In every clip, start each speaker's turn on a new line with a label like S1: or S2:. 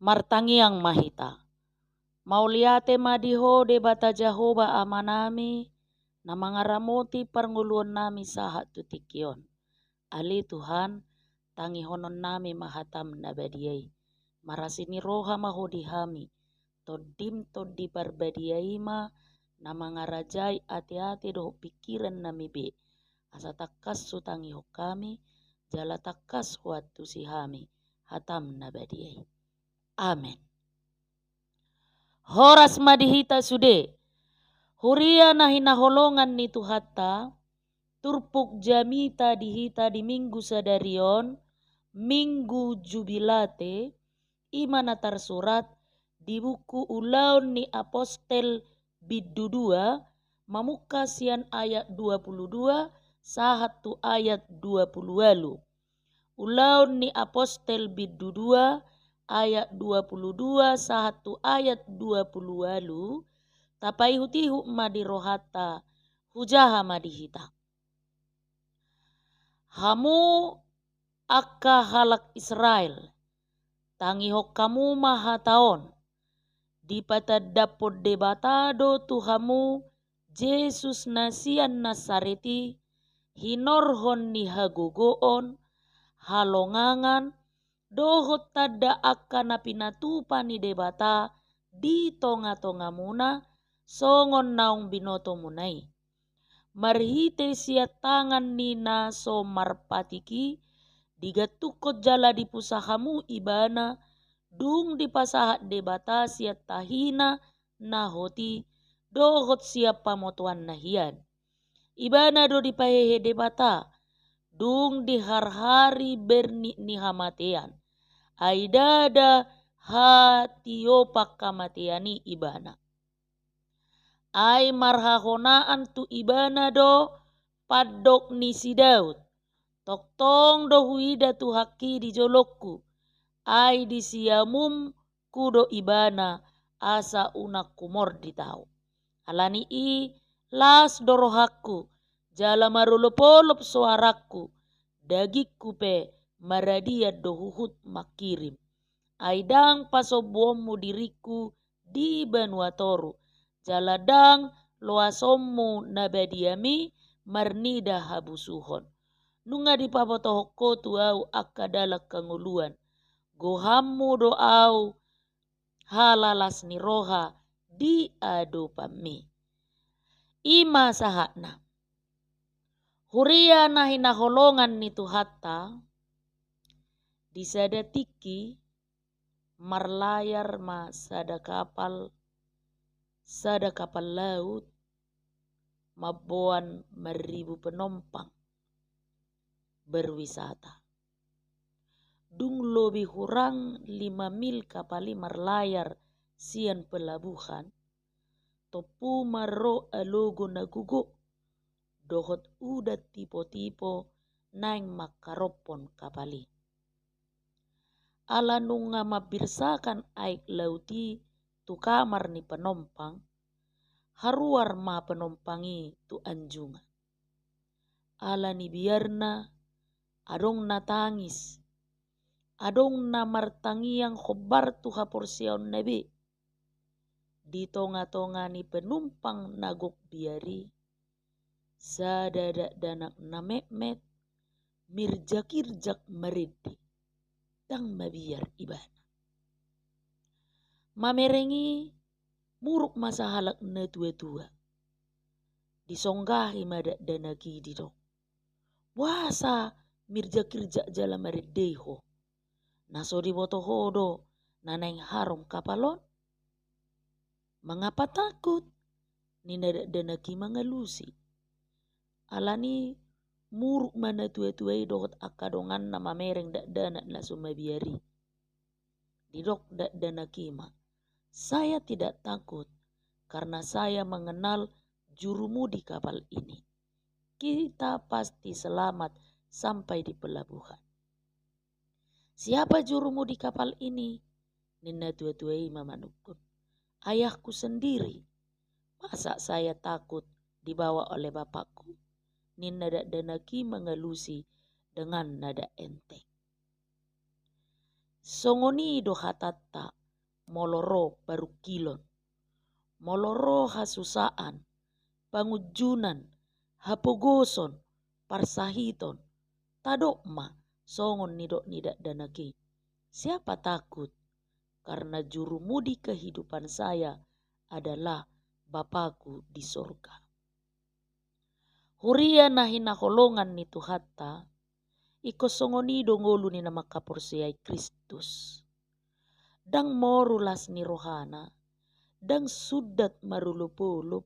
S1: martangiang mahita. Mauliate madiho de bata Jehovah amanami na mga ramoti parnguluan nami sahat tutikion. Ali Tuhan tangihonon nami mahatam na badiyay. Marasini roha mahodihami. Todim todi barbadiyay ma na mga rajay ati-ati doh pikiran nami be. Asa takas sutangiho kami, jala takas huat tusihami. Hatam na badiyay. Amen. Horas madihita sude. Huria na hinaholongan ni Tuhata, turpuk jamita dihita di minggu sadarion, minggu jubilate, imana tersurat di buku ulaun ni apostel bidudua, mamuka sian ayat 22, sahatu ayat 20. Ulaun ni apostel bidudua, ayat 22, sahatu ayat 20. Tapai hutihu madirohata hujaha madihita. Hamu akka halak Israel, tangihok kamu mahataon, di patadapod debatado tuhamu Jesus nasian Nasareti, hinorhon ni hagogoon, halongangan, dohot tada akka napinatupa ni debata, di tonga-tonga muna, songon naung binoto munay. Marhite siya tangan nina so marpatiki, digatukot jala di pusahamu ibana, dung di pasahat debata siya tahina na hoti, dohot siya pamotuan nahian. Ibana do di pahehe debata, dung di harhari berni ni hamatean. Aidada hatiopak kamatiani ibana. Ay marhahonaan tu ibana do padok ni si Daud. Toktong do huida tu haki di jolokku. Ay di siamum kudo ibana asa unak kumor di tau. Alani i las dorohaku. Jala marulopolop suaraku. Dagikku pe maradia dohuhut makirim. Aidang pasobuomu diriku di Banuatoru. Jaladang loasommu nabadiami marnida habusuhon. Nunga di papotohoko tuau akadalak kanguluan. Gohammu doau halalas ni roha di adopami. Ima sahakna. Huria na hinaholongan ni Tuhata. Disadatiki marlayar ma sada kapal laut, mabuan meribu penumpang berwisata. Dung lebih kurang 5 mil kapali marlayar sian pelabuhan, topu maro alogo nagugo, dohot udat tipo-tipo naing makaropon kapali. Ala nunga mabirsakan aik lauti tu kamar ni penumpang, haruar ma penumpangi tu anjunga. Ala ni biarna, adong na tangis, adong na martangiang khobar tu haporsiaon nabi. Di tonga-tonga ni penumpang nagok biari, sadada danak na mekmet, mirjakirjak meridi, dang mabiar ibana. Mamerengi muruk masa halak na tua-tua. Disonggahi madak danaki didok. Wasa mirja-kirja jala marideho. Naso di botohodo naneng harom kapalon. Mengapa takut? Nina danaki mangalusi. Alani muruk mana tua-tuai dohot akadongan nama mereng dak danak na sumabiari. Didok dak danaki ma. Saya tidak takut karena saya mengenal jurumu di kapal ini. Kita pasti selamat sampai di pelabuhan. Siapa jurumu di kapal ini? Nina tua-tuai mamanukun. Ayahku sendiri. Masa saya takut dibawa oleh bapakku? Nina danaki mengalusi dengan nada enteng. Songoni do hatatta moloro barukilon, moloro hasusaan, pangujunan, hapogoson, parsahiton, tadokma songon nidok danake. Siapa takut? Karena juru mudi kehidupan saya adalah Bapakku di sorga. Huria nahina holongan ni Tuhatta, iko songoni dongolu ni nama kaporsiai Kristus. Dang morulas ni rohana, dang sudat marulupulup,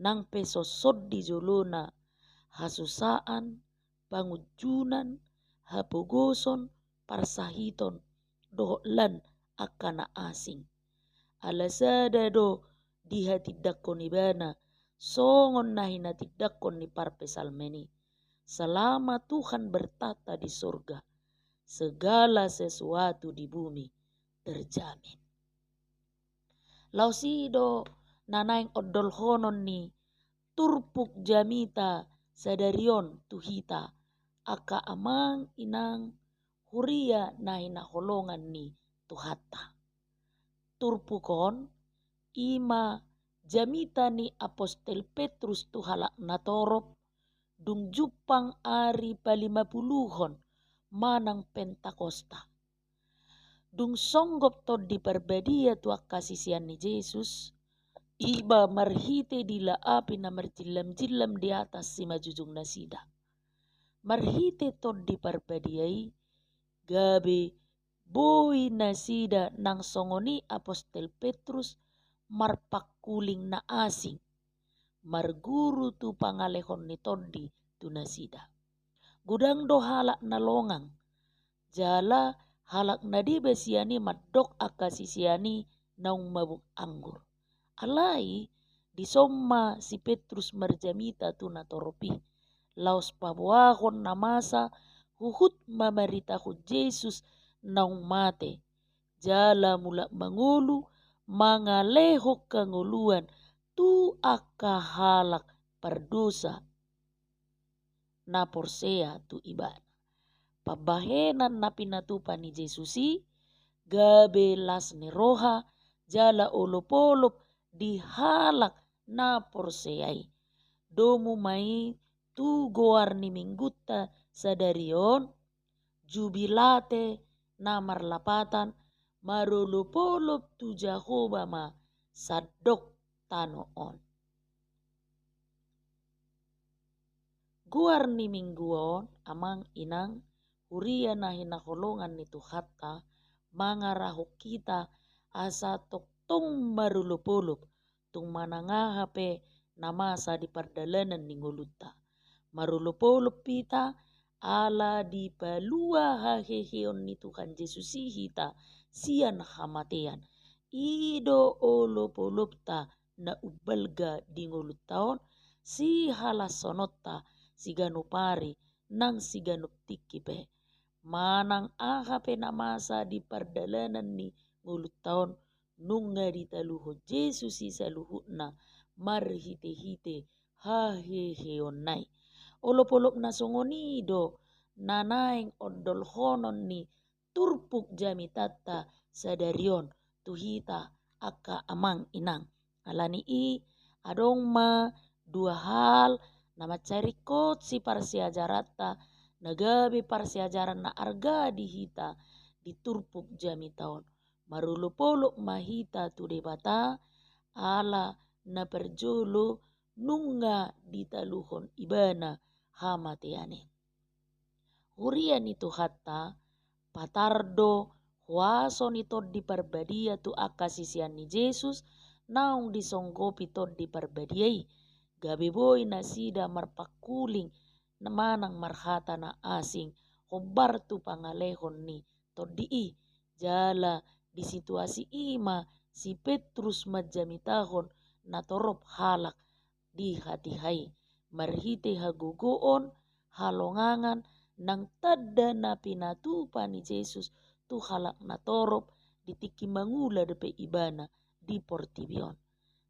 S1: nang pesosod di jolona, hasusaan, pangujunan, hapogoson, parsahiton, dohlan akana asing. Alasada do diha tiddakon ibana, songon nahina tiddakon ni parpesalmeni. Selama Tuhan bertata di surga, segala sesuatu di bumi terjamin. Lausido nanaing odol honon ni turpuk jamita sadarion tuhita aka amang inang huria nahina holongan ni Tuhatta. Turpukon ima jamita ni Apostel Petrus tuhalak natorop dung jupang ari pa-50 manang Pentakosta. Dung songgop to di perbadia tuak kasisian ni Yesus, iba marhite dila api na marjilam-jilam di atas si majujung nasida. Marhite to di perbadiai, gabe boy nasida nang songoni Apostel Petrus marpakuling na asing. Marguru tu pangalehon ni todi tu nasida. Gudang do halak na longang, jala halak na di besiani madok akasisiani naung mabuk anggur. Alai disomma si Petrus marjamita tu natoropi. Laos pabuahon namasa huhut mamaritahu Yesus naung mate. Jala mula mangulu mangalehok kanguluan tu akka halak perdosa na porsea tu ibana. Pabahenan na pinatupan ni Jesusi, gabe las ni roha, jala olop-olop di halak na porseai. Domu mai tu goar ni minggutta sadarion, jubilate na marlapatan, marolop-olop tu Jahoba ma sadok tanoon. Guar ni mingguon amang inang huria na hinaholongan ni Tuhatta mangarahok kita asa toktong marulupulup tung manangahape namasa di pardalanan ni nguluta. Marulupulup pita ala di palua haheheon ni Tuhan Yesus hita sian hamatean. Ido olopolopta na ubalga di ngulutaon si halasonota si ganupari nang si ganup tikipe. Manang ahape namasa di pardalanan ni ngulut taon nunga di taluho Yesus isa luhutna marhite-hite haheheonai. Olop-olop na songonido nanaing odol honon ni turpuk jamitata sadarion tuhita aka amang inang. Alani i adong ma dua hal nama carikot si parsiajarata nagabi parsiajaran na arga dihita diturpuk jami taon. Marulupolok mahita tu debata ala na perjolo nunga ditaluhon ibana hamateane. Hurian itu hatta patardo huason itu di perbadia tu akasisian ni Yesus naung disonggopi to di perbadiai. Gabe boy nasida marpakuling namanang marhata na asing hobar tu pangalehon ni todii jala di situasi ima si Petrus majamitahon na torop halak di hati hai marhite hagugoon halongangan nang tadda na pinatupa ni Yesus tu halak na torop ditiki mangula depe ibana di portibion.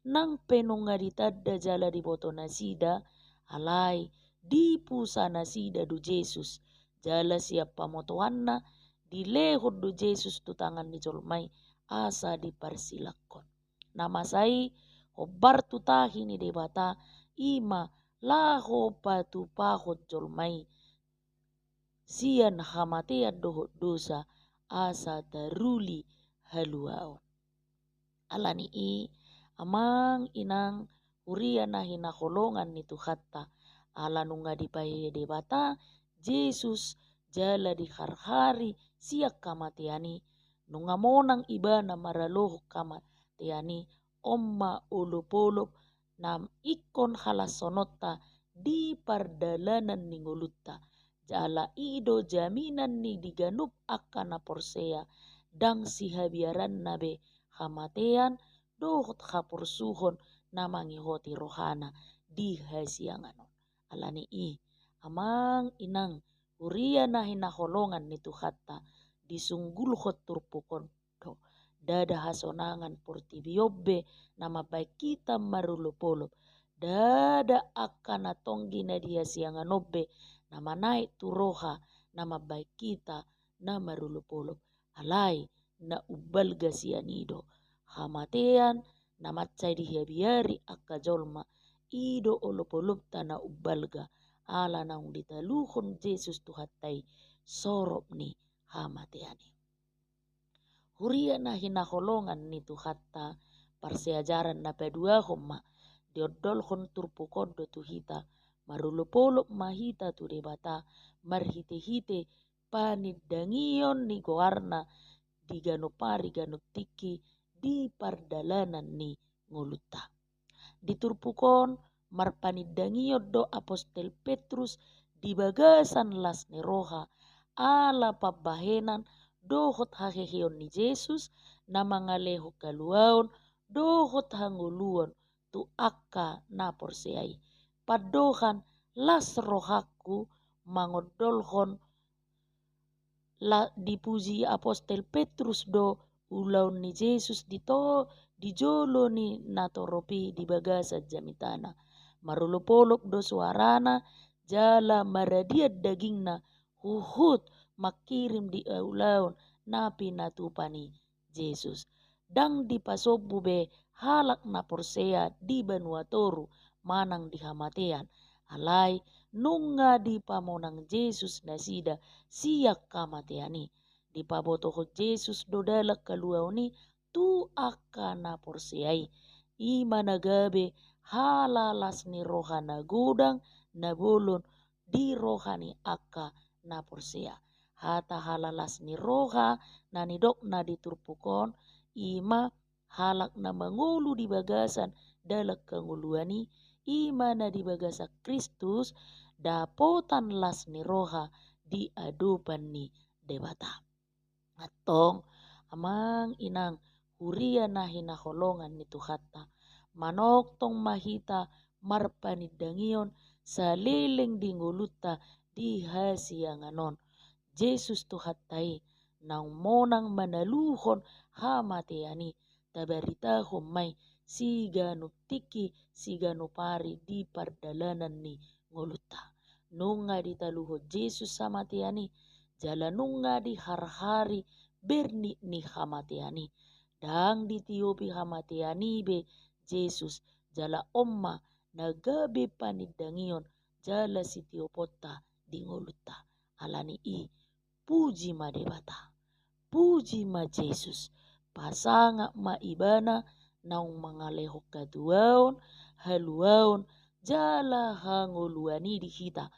S1: Nang penunga ditadda jala di boto nasida alai di pusa nasida du Yesus jala siap pamotoanna dilehod do Jesus tu tangan ni jolmai asa dipersilakon. Nama sai hobar tu tahi ni debata ima laho patu pahot jolmai sian hamatea dohot dosa asa daruli haluaon. Alani i amang inang huria nahi naholongan ni Tuhatta ala nunga dipahe debata Jesus jala di har-hari siak kamatiani nunga monang ibana maraloh kamatiani omma ulupolup nam ikon halasonota di pardalanan ningolutta jala ido jaminan ni diganup akana porsea dang sihabiaran nabe hamatean dohot hapursuhon namangi hoti rohana di hasianganon. Alani i amang inang huria nahi naholongan ni Tuhatta disunggul hot turpukon do dada hasonangan portibiyobbe nama baik kita marulupolop dada akana tonggi na dia sianganobbe nama naik turoha nama baik kita na marulupolop alai na ubal gasianido hamatean na macai dihiabiari akka jolma ido olopolop na ubalga ala naung ditaluhon Jesus Tuhattai sorop ni hamateani. Huria na hinaholongan ni Tuhatta parseajaran na pedua homma diodolhon turpukon do tuhita marulupolop mahita tu debata marhite-hite panidangion ni goarna diganopari ganoptiki di pardalanan ni ngoluta. Diturpukon marpanidangio do apostel Petrus di bagasan las neroha ala pabahenan dohot haheheon ni Jesus na mangaleho kaluaon dohot hanguluon tu akka na porseai padohan las rohaku mangodolhon la dipuji apostel Petrus do ulaun ni Jesus dijolo ni natoropi di bagasa jamitana marulupolop do suarana jala maradiat dagingna huhut makirim di ulaun napi natupani Jesus dang dipasobu be halak na porsea di banuatoru manang di hamatean alai nunga di pamonang Jesus nasida siak kamateani di pabotoho Jesus dodalak kaluauni tu akana porseai ima nagabe halalas ni rohana gudang na bolon di rohani akka na porsea hata halalas ni roha na nidok na diturpukon ima halak na mangulu di bagasan dalak kanguluani ima na di bagasa Kristus dapotan las ni roha di adupan ni debata atong amang inang huria nahi naholongan ni Tuhatta manok tong mahita marpanidangion saleleng di nguluta di hasianganon Jesus Tuhattai nang monang manaluhon hamateani tabarita humai siganu tiki siganu pari di pardalanan ni nguluta nunga ditaluho Jesus hamateani jala nunga di har-hari berni ni hamateani dang ditiopi hamateani be Jesus jala omma nagabe panidangion jala sitiopota di ngoluta alani i puji ma debata puji ma Jesus pasanga ma ibana naung mangaleho kaduaon haluaon jala hangoluani di hita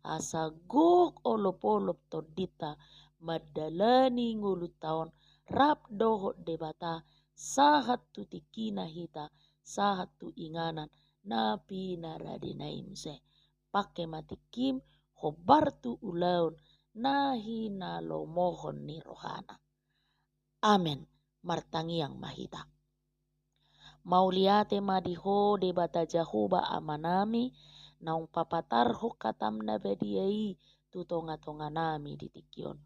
S1: asa gok olop-olop todita madalani ngulutaon rap dohot debata sahat tu tikina hita sahat tu inganan napi naradinaimse pake matikim hobar tu ulaun nahi nalomohon ni rohana amen martangiang mahita mauliate madiho debata jahuba amanami naung papatarho katam nabadiai tu tonga-tonga nami ditikion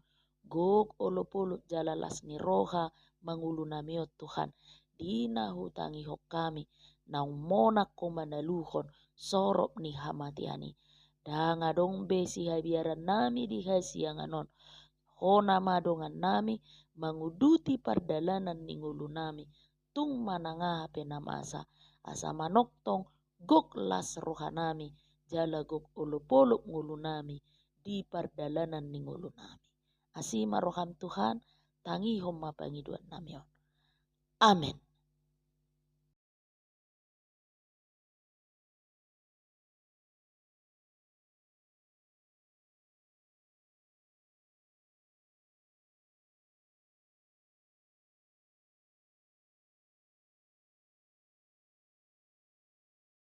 S1: gok olop-olop jalalas ni roha mangulu namiot Tuhan dina hutangi hok kami naung monak ko manaluhon sorop ni hamatiani danga dong besi habiaran nami di hasianganon hona madongan nami manguduti pardalanan ningulu nami tung manangaha penamasa asa manoktong gok las rohanami jala gok olop-olop ngulu nami di pardalanan ningulu nami. Asima roham Tuhan tangi hom mapangiduan nami. Amin.